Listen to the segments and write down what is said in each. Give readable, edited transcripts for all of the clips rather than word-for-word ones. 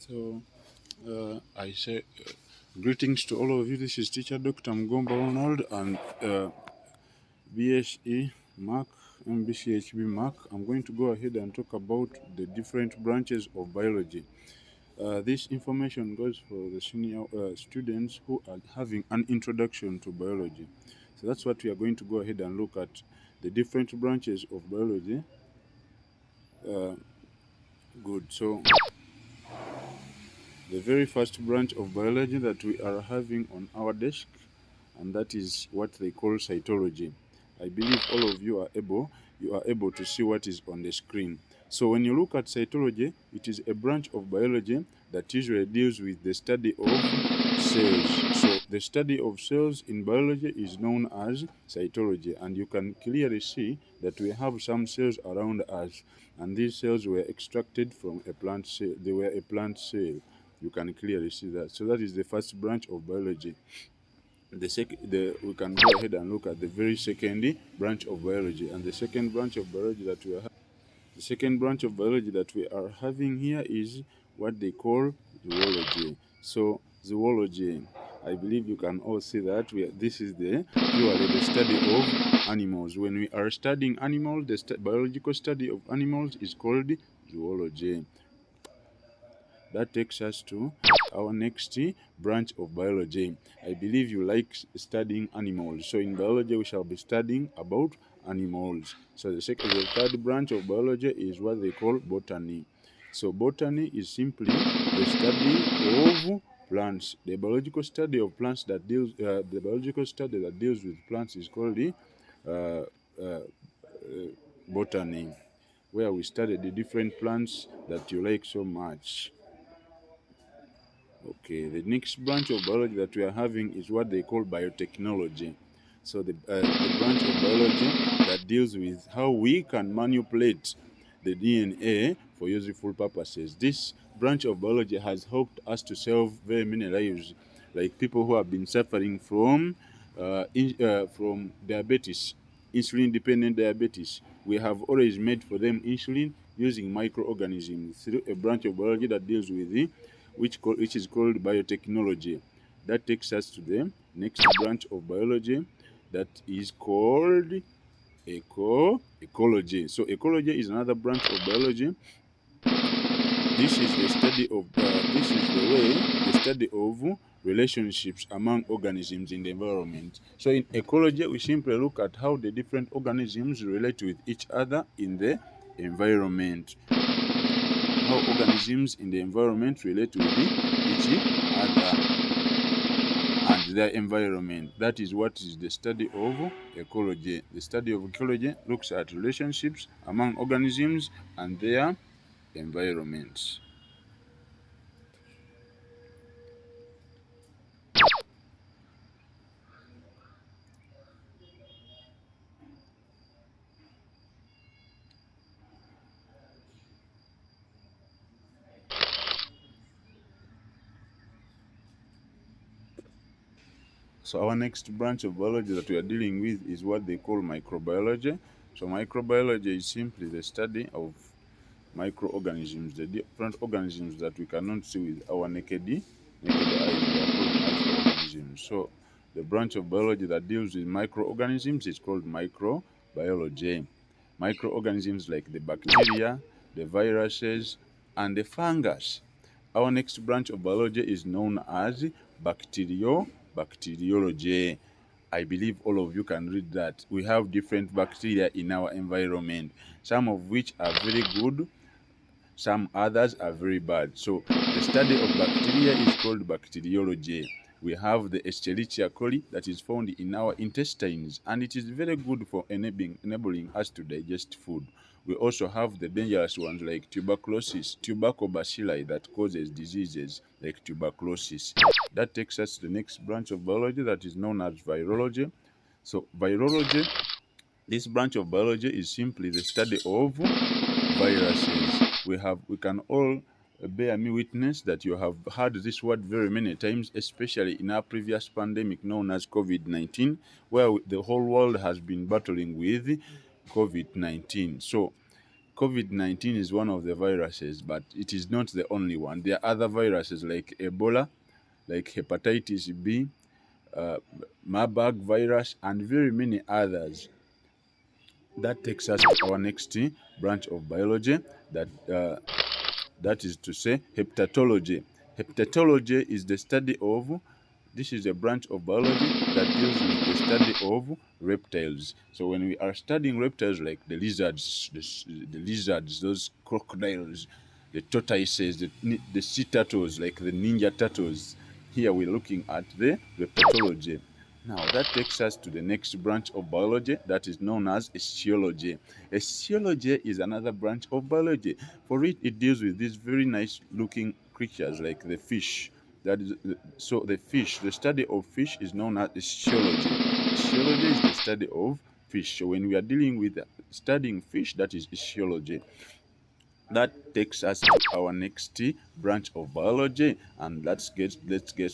So I say greetings to all of you. This is teacher Dr. Mgomba Ronald and BSE Mark, MBCHB Mark. I'm going to go ahead and talk about the different branches of biology. This information goes for the senior students who are having an introduction to biology. So that's what we are going to go ahead and look at, the different branches of biology. Good. So the very first branch of biology that we are having on our desk, and that is what they call cytology. I believe all of you are able to see what is on the screen. So when you look at cytology, it is a branch of biology that usually deals with the study of cells. So the study of cells in biology is known as cytology, and you can clearly see that we have some cells around us, and these cells were extracted from a plant cell. They were a plant cell. You can clearly see that. So that is the first branch of biology. We can go ahead and look at the very second branch of biology, and the second branch of biology that we are having here is what they call zoology. So zoology, I believe you can all see that this is purely the study of animals. When we are studying animals, the biological study of animals is called zoology. That takes us to our next branch of biology. I believe you like studying animals. So in biology, we shall be studying about animals. So the third branch of biology is what they call botany. So botany is simply the study of plants. The biological study of plants the biological study that deals with plants is called botany, where we study the different plants that you like so much. Okay, the next branch of biology that we are having is what they call biotechnology. So the branch of biology that deals with how we can manipulate the DNA for useful purposes. This branch of biology has helped us to save very many lives, like people who have been suffering from diabetes, insulin-dependent diabetes. We have always made for them insulin using microorganisms through a branch of biology that deals with which is called biotechnology. That takes us to the next branch of biology that is called ecology. So ecology is another branch of biology. This is the study of relationships among organisms in the environment. So in ecology, we simply look at how the different organisms relate with each other in the environment. How organisms in the environment relate with each other and their environment. That is what is the study of ecology. The study of ecology looks at relationships among organisms and their environments. So our next branch of biology that we are dealing with is what they call microbiology. So microbiology is simply the study of microorganisms, the different organisms that we cannot see with our naked eyes. They are called microorganisms. So the branch of biology that deals with microorganisms is called microbiology. Microorganisms like the bacteria, the viruses, and the fungus. Our next branch of biology is known as bacteriology. I believe all of you can read that. We have different bacteria in our environment, some of which are very good, some others are very bad. So the study of bacteria is called bacteriology. We have the Escherichia coli that is found in our intestines, and it is very good for enabling us to digest food. We also have the dangerous ones like tuberculosis, tubercobacilli that causes diseases like tuberculosis. That takes us to the next branch of biology that is known as virology. So virology, this branch of biology is simply the study of viruses. We can all bear me witness that you have heard this word very many times, especially in our previous pandemic known as COVID-19, where the whole world has been battling with COVID-19. So COVID-19 is one of the viruses, but it is not the only one. There are other viruses like Ebola, like hepatitis B, uh, Marburg virus, and very many others. That takes us to our next branch of biology, that is to say hepatology. Hepatology is the study of, this is a branch of biology that deals with the study of reptiles. So when we are studying reptiles like the lizards, those crocodiles, the tortoises, the sea turtles, like the ninja turtles, here we're looking at the hepatology. Now that takes us to the next branch of biology that is known as osteology. Osteology is another branch of biology. For it, it deals with these very nice looking creatures like the fish. That is, so the fish, the study of fish is known as osteology. Osteology is the study of fish. So when we are dealing with studying fish, that is osteology. That takes us to our next branch of biology, and let's guess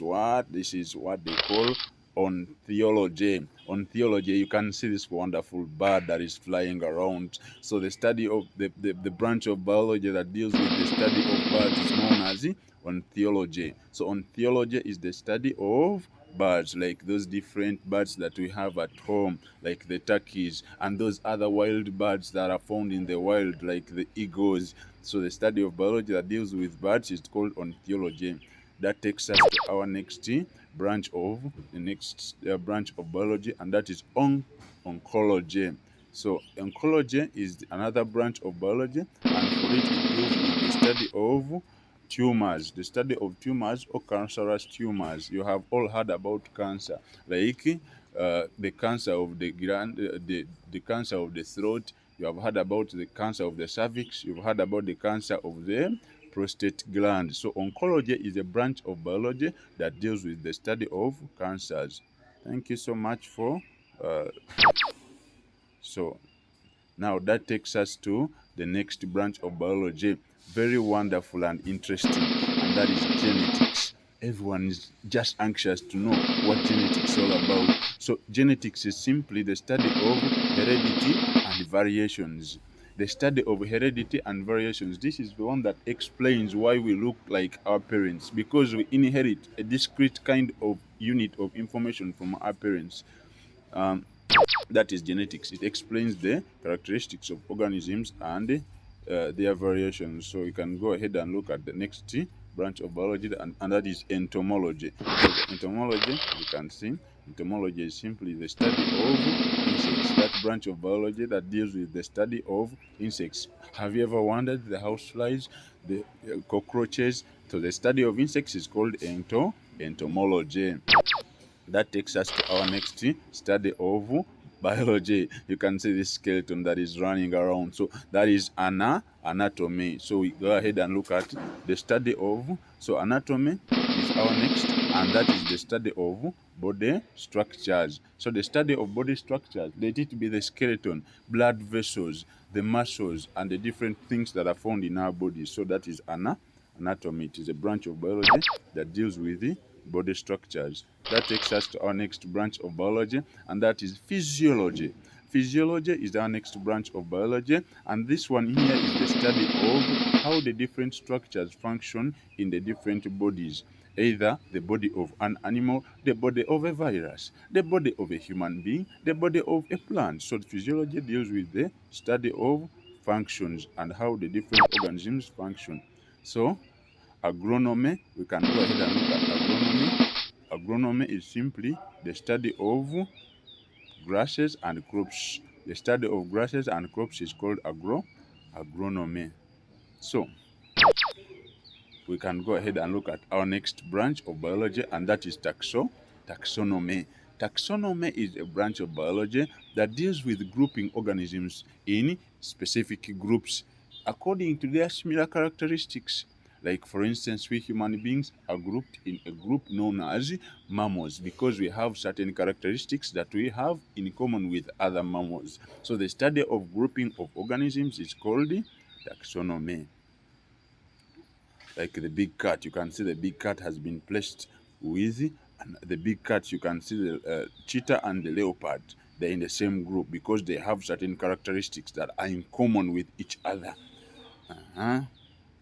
what this is, what they call ontology. Ontology, you can see this wonderful bird that is flying around. So the study of the branch of biology that deals with the study of birds is known as ontology. So ontology is the study of birds, like those different birds that we have at home, like the turkeys, and those other wild birds that are found in the wild, like the eagles. So the study of biology that deals with birds is called ontology. That takes us to our next branch of branch of biology, and that is oncology. So oncology is another branch of biology, and for it deals with the study of tumors, the study of tumors or cancerous tumors. You have all heard about cancer, like the cancer of the gland, the cancer of the throat. You have heard about the cancer of the cervix. You've heard about the cancer of the prostate gland. So oncology is a branch of biology that deals with the study of cancers. Thank you so much for uh, so now that takes us to the next branch of biology, very wonderful and interesting, and that is genetics. Everyone is just anxious to know what genetics is all about. So genetics is simply the study of heredity and variations. The study of heredity and variations. This is the one that explains why we look like our parents, because we inherit a discrete kind of unit of information from our parents. That is genetics. It explains the characteristics of organisms and their variations. So you can go ahead and look at the next branch of biology, and that is entomology. So entomology, you can see, entomology is simply the study of insects. That branch of biology that deals with the study of insects. Have you ever wondered the houseflies, the cockroaches? So the study of insects is called entomology. That takes us to our next study of biology. You can see this skeleton that is running around. So that is anatomy. So we go ahead and look at the study of, so anatomy is our next, and that is the study of body structures. So the study of body structures, let it be the skeleton, blood vessels, the muscles, and the different things that are found in our bodies. So that is anatomy. It is a branch of biology that deals with the body structures. That takes us to our next branch of biology, and that is physiology. Physiology is our next branch of biology, and this one here is the study of how the different structures function in the different bodies, either the body of an animal, the body of a virus, the body of a human being, the body of a plant. So physiology deals with the study of functions and how the different organisms function. So agronomy, we can go ahead and look at agronomy. Agronomy is simply the study of grasses and crops. The study of grasses and crops is called agronomy. So we can go ahead and look at our next branch of biology, and that is taxonomy. Taxonomy is a branch of biology that deals with grouping organisms in specific groups according to their similar characteristics. Like, for instance, we human beings are grouped in a group known as mammals because we have certain characteristics that we have in common with other mammals. So the study of grouping of organisms is called taxonomy. Like the big cat, you can see the big cat has been placed with, and the big cat, you can see the cheetah and the leopard. they're in the same group because they have certain characteristics that are in common with each other.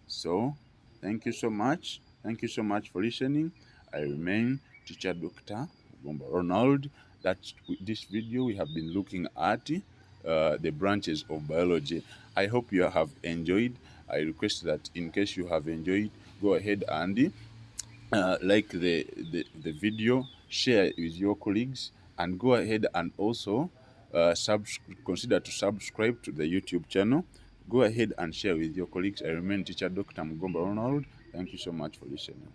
So, thank you so much. Thank you so much for listening. I remain Teacher Dr. Gomba Ronald. That's this video we have been looking at the branches of biology. I hope you have enjoyed. I request that in case you have enjoyed, go ahead and like the video, share it with your colleagues, and go ahead and also consider to subscribe to the YouTube channel. Go ahead and share with your colleagues. I remain Teacher Dr. Mugomba Ronald. Thank you so much for listening.